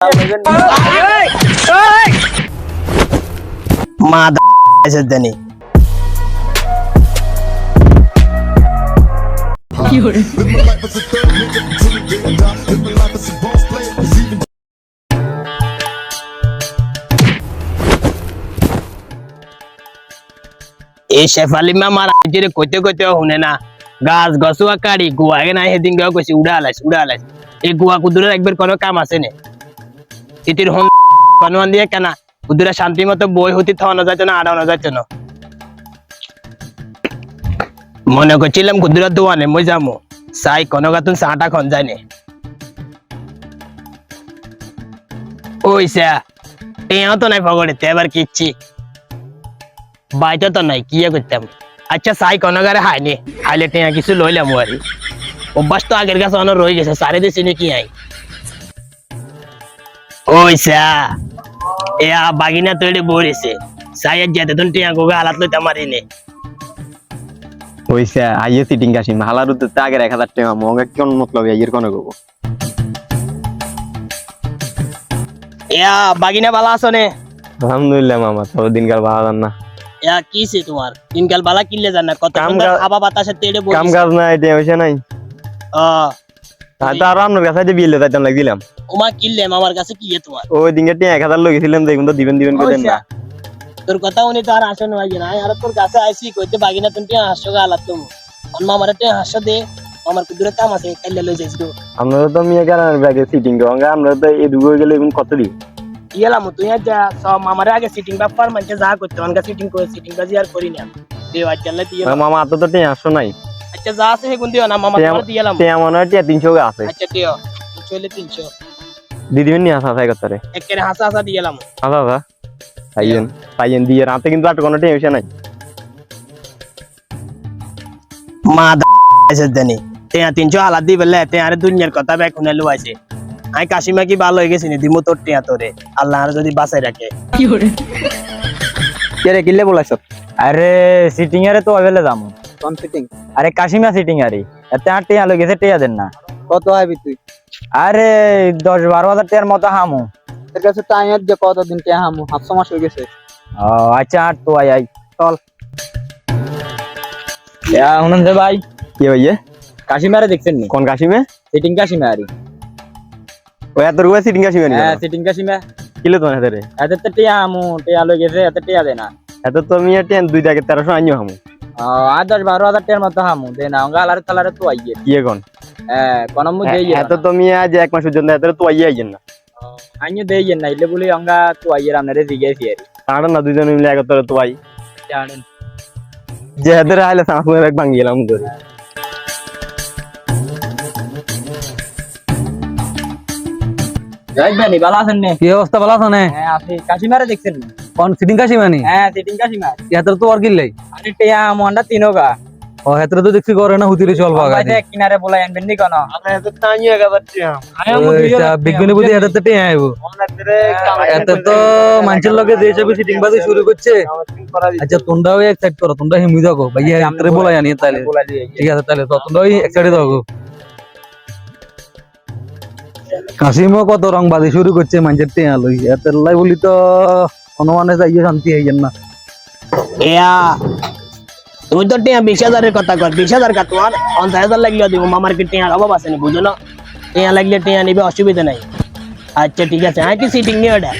জানি এই শেফালি মামার আজরে কইতে কইতে শুনে না গাছ গছুয়া কাড়ি গুয়া না সেদিন গাও কইছি উড়া আলাইছ এই গুয়া কুদুরের একবার কোনো কাম আছে নে ইতির হন কোনো দিয়ে কেনা কুদুরা শান্তি মতো বই হতি থানো যাইতো না আড়ানো যাইতো না মনে করছিলাম কুদুরা দোয়ানে মই যামু সাই কোনো গাতুন চাটা খন যায় নে ওইসা টেয়াও তো নাই পগড়েতে এবার কিচ্ছি বাইটা তো নাই কি করতাম আচ্ছা সাই কনগারে হাইনি হাইলে টেয়া কিছু লইলাম আরি অভ্যাস তো আগের কাছে অনেক রয়ে গেছে সারে দিছি নাকি আই ওইসা এয়া বাগিনা তৈরি বড়েছে সাইয়ের যেতে তুন টেয়া গোগা হালাত লইতে মারি নে ওইসা আইয়ে সিটিং কাশি মালার উদ্দেশ্যে আগের 1000 টাকা মঙ্গা কোন মতলব আইয়ের কোন গো এয়া বাগিনা বালা আছো নে আলহামদুলিল্লাহ মামা তো দিনকাল ভালো না এয়া কিছে তোমার দিনকাল বালা কিল্লে জানা কত সুন্দর হাওয়া বাতাসে তেড়ে বই কাম কাজ নাই এটা হইছে নাই তো আর আপনার কাছে যে বিল দাইতাম লাগিলাম ওমা কিল্লে আমার কাছে কি তোমার ওই দিনকে 1000 লগেছিলাম দেখুন তো দিবেন কইতেন না তোর কথা উনি তো আর আসন হই না আর তোর কাছে আইছি কইতে বাগিনা তুমি হাসছো গালাত তুমি অন্য আমারতে হাসছো দে আমার কুদুরে কাম আছে কাইলে লই যাইছো আমরা তো মিয়া গারার ব্যাগে সিটিং গঙ্গা আমরা তো এই দুগো গেলে এখন কত দি ইয়ালাম তুই যা সব আমারে আগে সিটিং ব্যাপার মানে যা করতে অনকা সিটিং করে সিটিং বাজি আর করি না দেওয়া চলে দিয়ে মামা তো তো 500 নাই আচ্ছা যা আছে হেগুন দিও না মামা তোমার দিয়ালাম তে মনে হয় 300 গা আছে আচ্ছা দিও চলে 300 দি দিবেন নি আসা থাকে করে একেরে হাসা দিয়ালাম আদা পাইয়েন দিয়ে রাতে কিন্তু আর কোনো টেনশন নাই মা আছে জানি তে 300 হালাত দি বলে তে আরে দুনিয়ার কথা বে কোনে লুয়াইছে আই কাশিমা কি ভালো হয়ে গেছে নি দিমু তোর টিয়া তোরে আল্লাহ আর যদি বাঁচাই রাখে কি করে কেরে কিল্লে বলাইছ আরে সিটিং এর তো আবেলে যামু কোন সিটিং আরে কাশিমা সিটিং আরে এতে 8 টিয়া লই গেছে টিয়া দেন না কত আইবি তুই আরে 10-12 হাজার টিয়ার মতো হামু তোর কাছে টাইম যে কতদিন কে হামু 700 মাস হয়ে গেছে ও আচ্ছা 8 তো আই চল ইয়া হুনন যে ভাই কি হইছে কাশিমারে দেখছেন নি কোন কাশিমে সিটিং কাশিমা আরে ওই এত রুয়া সিটিং কাশিমে নি হ্যাঁ সিটিং কাশিমা কিলো তো না রে এতে তো টিয়া হামু টিয়া লই গেছে এতে টিয়া দেনা এত তো মিয়া টেন 2 টাকা 1300 আইও হামু ও 10-12 হাজার টিয়ার মতো হামু দেনা গালারে তালারে তো আইয়ে কি এখন হ্যাঁ কোন মু দেই এত তো মিয়া যে এক মাসের জন্য এত তো আইয়েন না আইয়ে দেই না ইলে বলি অঙ্গা তো আইয়ে আমনারে জিগাইছি আরে তাড়া না দুইজন মিলে একতরে তো আই জানেন যে এদের আইলে সামনে এক ভাঙি গেলাম ধরে যাই বানি ভালো আছেন নে কি অবস্থা ভালো আছো নে হ্যাঁ আপনি কাশিমারে দেখছেন নি কোন সিটিং কাশিমানি হ্যাঁ সিটিং কাশিমা ইয়াত্রা তো আর কিল্লাই আরে টিয়া মন্ডা তিনোগা ও হেত্রা তো দেখছি করে না হুতিরে চল বাগা বাইরে কিনারে বলাই আনবেন নি কোন আমরা এত টাইও 1000 টাকা বিজ্ঞানী বুঝি হেতে তো টিয়া আইবো এত তো মানুষের লগে যে হিসাবে সিটিং বাজি শুরু করছে আচ্ছা তোমরাও এক সাইড করো তোমরা হিমি দাও ভাইয়া হেত্রে বলাই আনি তাইলে ঠিক আছে তাইলে তো তোমরাও এক সাইডে দাও কাশিমও কত রং বাজি শুরু করছে মানুষের টিয়া লই এত লাই বলি তো অনুমানে যাইয়ে শান্তি হইয়েন না এয়া তুমি তো টিয়া 20,000 কথা কর 20,000 কা তোমার 50,000 লাগলে দিব মামার কি টিয়া অভাব আছে না বুঝো না টিয়া লাগলে টিয়া নিবে অসুবিধা নাই আচ্ছা ঠিক আছে আই কি সিটিং নিয়ে ওটা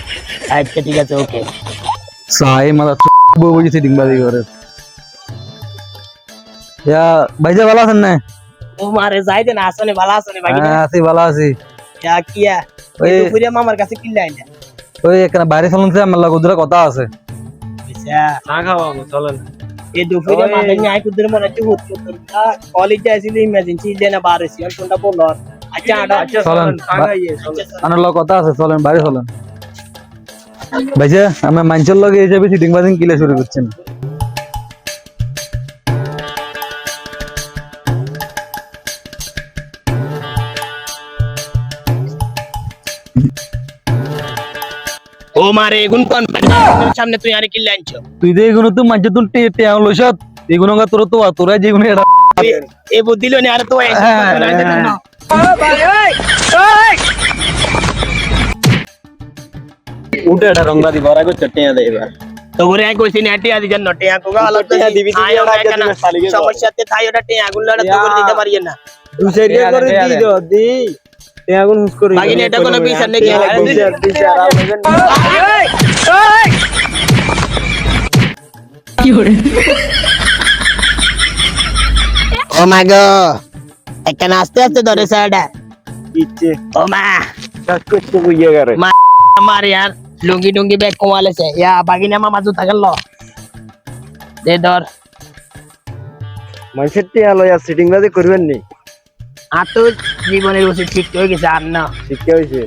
আচ্ছা ঠিক আছে ওকে সাই মালা বুঝি সিটিং বাজি করে ইয়া ভাইজা ভালো আছেন না ও মারে যাই দেন আসনে ভালো আসনে বাকি হ্যাঁ আছি ভালো আছি ইয়া কিয়া ওই দুপুরে মামার কাছে কিল্লা আইলা ওই এখানে বাইরে চলুন আমার লাগা কথা আছে আচ্ছা না খাওয়া চলেন এই দুপুরে মামা নিয়ে আই কুদরে মনে হচ্ছে হুট হুট কলেজ যাইছিল ইমার্জেন্সি দেনা বার হইছি আর কোনটা বলল আচ্ছা চলেন আমার লগ কথা আছে চলেন বাইরে চলেন ভাইজা আমি মানচল লগে এই যাবে সিটিং বাজিং কিলে শুরু করছেন ও মারে এগুন কোন সামনে তুই আরে কিল্লা আনছো তুই দে এগুলো তো মাঝে তুই টেয়া লইছত এগুলো তোর তো তোরা যেগুলো এ বুদ্ধি লনি আর তো উঠে এটা রংবাদি ভরা করছে টেয়া দে এবার তো ওরে আই কইছি না টিয়া দিছেন না টিয়া কোগা আলাদা টিয়া দিবি দিবি আয় ওরা ওরা আগে কেন দিবে শালিকে কর। সমস্যাতে তাই ওটা টিয়া গুলো তো করে দিতে পারি না দুসেরিয়া করে দি দো দি তে আগুন হুস করে বাকি এটা কোনো বিচার নাকি বিচার ও মা গো এখানে আস্তে আস্তে ধরে সাইডা ইচ্ছে ও মা কাজ করতে বুঝিয়ে গেছে আমার यार লুঙ্গি টুঙ্গি ব্যাগ কমালেছে ইয়া বাকি না মামা জুতা গেল দে ধর মানুষের টিয়া লয়া সিটিং বাজে করবেন নি আর তো জীবনের উচিত ঠিক হয়ে গেছে আর না শিখতে হয়েছে